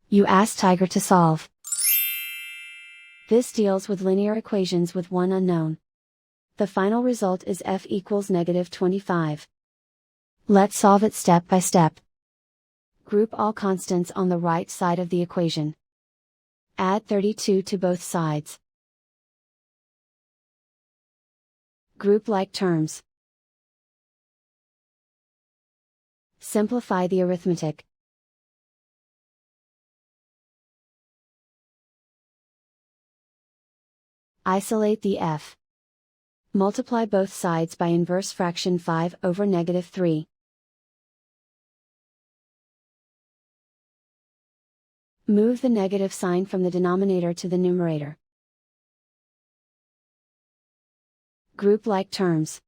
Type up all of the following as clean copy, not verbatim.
You ask Tiger to solve. This deals with linear equations with one unknown. The final result is f equals -25. Let's solve it step by step. Group all constants on the right side of the equation. Add 32 to both sides. Group like terms. Simplify the arithmetic. Isolate the f. Multiply both sides by inverse fraction 5 over -3. Move the negative sign from the denominator to the numerator. Group like terms.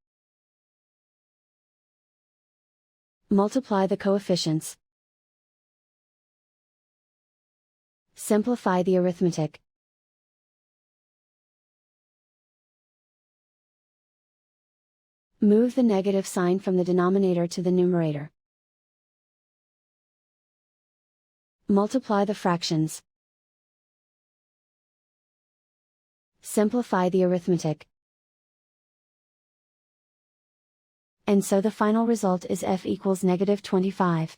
Multiply the coefficients. Simplify the arithmetic. Move the negative sign from the denominator to the numerator. Multiply the fractions. Simplify the arithmetic. And so the final result is f equals -25.